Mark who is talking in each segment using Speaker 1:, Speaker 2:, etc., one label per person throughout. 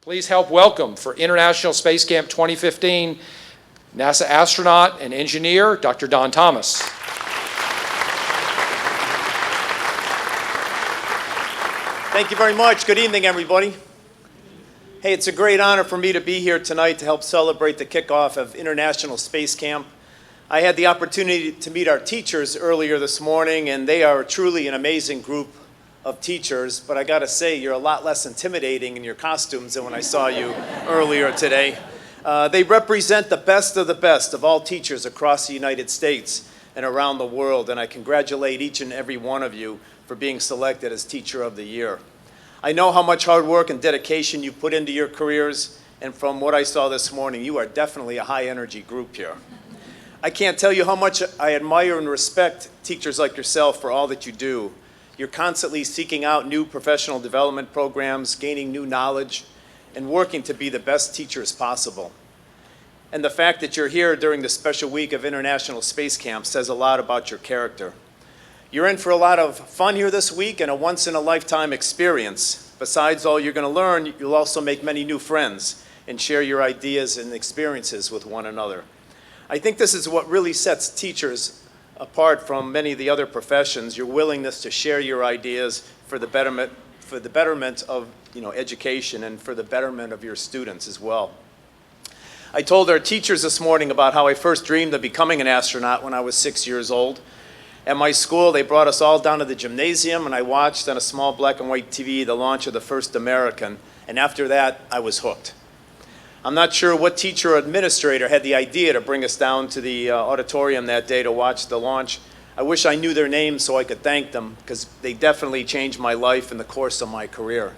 Speaker 1: Please help welcome for International Space Camp 2015, NASA astronaut and engineer, Dr. Don Thomas.
Speaker 2: Thank you very much. Good evening, everybody. Hey, it's a great honor for me to be here tonight to help celebrate the kickoff of International Space Camp. I had the opportunity to meet our teachers earlier this morning, and they are truly an amazing group of teachers, but I gotta say, you're a lot less intimidating in your costumes than when I saw you earlier today. They represent the best of all teachers across the United States and around the world, and I congratulate each and every one of you for being selected as Teacher of the Year. I know how much hard work and dedication you put into your careers, and from what I saw this morning, you are definitely a high-energy group here. I can't tell you how much I admire and respect teachers like yourself for all that you do. You're constantly seeking out new professional development programs, gaining new knowledge, and working to be the best teachers possible. And the fact that you're here during the special week of International Space Camp says a lot about your character. You're in for a lot of fun here this week and a once-in-a-lifetime experience. Besides all you're going to learn, you'll also make many new friends and share your ideas and experiences with one another. I think this is what really sets teachers apart from many of the other professions, your willingness to share your ideas for the betterment of education and for the betterment of your students as well. I told our teachers this morning about how I first dreamed of becoming an astronaut when I was 6 years old. At my school, they brought us all down to the gymnasium, and I watched on a small black and white TV the launch of the first American, and after that, I was hooked. I'm not sure what teacher or administrator had the idea to bring us down to the auditorium that day to watch the launch. I wish I knew their names so I could thank them, because they definitely changed my life in the course of my career.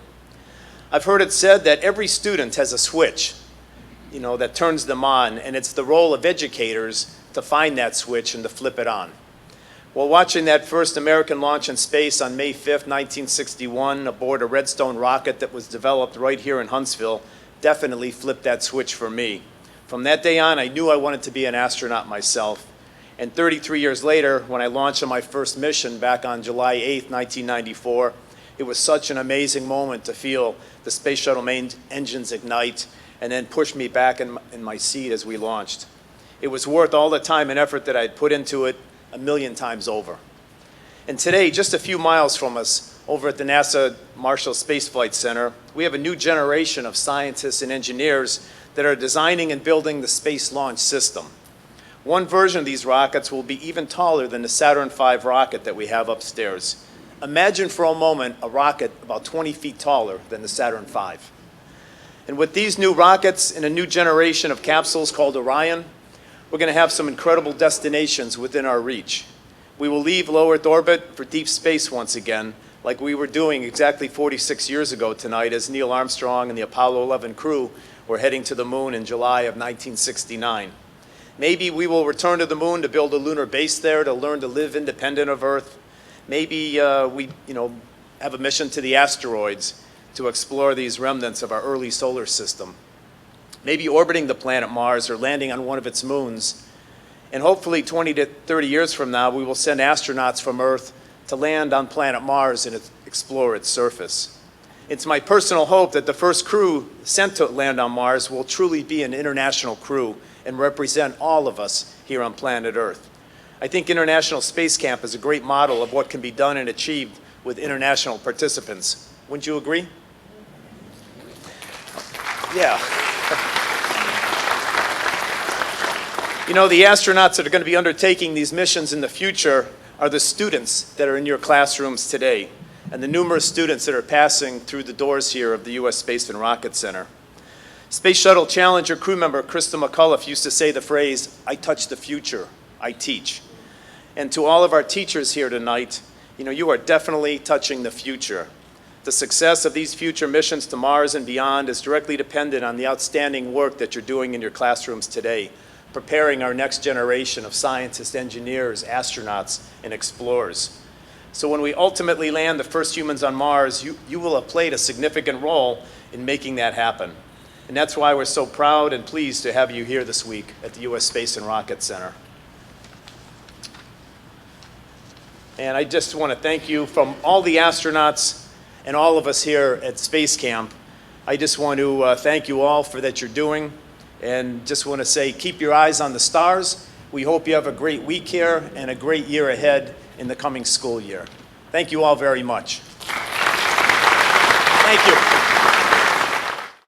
Speaker 2: I've heard it said that every student has a switch, that turns them on, and it's the role of educators to find that switch and to flip it on. Well, watching that first American launch in space on May 5th, 1961, aboard a Redstone rocket that was developed right here in Huntsville, definitely flipped that switch for me. From that day on, I knew I wanted to be an astronaut myself. And 33 years later, when I launched on my first mission back on July 8th, 1994, it was such an amazing moment to feel the space shuttle main engines ignite and then push me back in my seat as we launched. It was worth all the time and effort that I'd put into it a million times over. And today, just a few miles from us, over at the NASA Marshall Space Flight Center, we have a new generation of scientists and engineers that are designing and building the Space Launch System. One version of these rockets will be even taller than the Saturn V rocket that we have upstairs. Imagine for a moment a rocket about 20 feet taller than the Saturn V. And with these new rockets and a new generation of capsules called Orion, we're going to have some incredible destinations within our reach. We will leave low Earth orbit for deep space once again, like we were doing exactly 46 years ago tonight as Neil Armstrong and the Apollo 11 crew were heading to the moon in July of 1969. Maybe we will return to the moon to build a lunar base there to learn to live independent of Earth. Maybe we have a mission to the asteroids to explore these remnants of our early solar system. Maybe orbiting the planet Mars or landing on one of its moons. And hopefully 20 to 30 years from now, we will send astronauts from Earth to land on planet Mars and explore its surface. It's my personal hope that the first crew sent to land on Mars will truly be an international crew and represent all of us here on planet Earth. I think International Space Camp is a great model of what can be done and achieved with international participants. Wouldn't you agree? Yeah. The astronauts that are going to be undertaking these missions in the future are the students that are in your classrooms today and the numerous students that are passing through the doors here of the U.S. Space and Rocket Center. Space Shuttle Challenger crew member Krista McCullough used to say the phrase, "I touch the future, I teach." And to all of our teachers here tonight, you are definitely touching the future. The success of these future missions to Mars and beyond is directly dependent on the outstanding work that you're doing in your classrooms today, preparing our next generation of scientists, engineers, astronauts, and explorers. So when we ultimately land the first humans on Mars, you will have played a significant role in making that happen. And that's why we're so proud and pleased to have you here this week at the U.S. Space and Rocket Center. And I just want to thank you from all the astronauts and all of us here at Space Camp I just want to thank you all for that you're doing, and just want to say keep your eyes on the stars. We hope you have a great week here and a great year ahead in the coming school year. Thank you all very much. Thank you.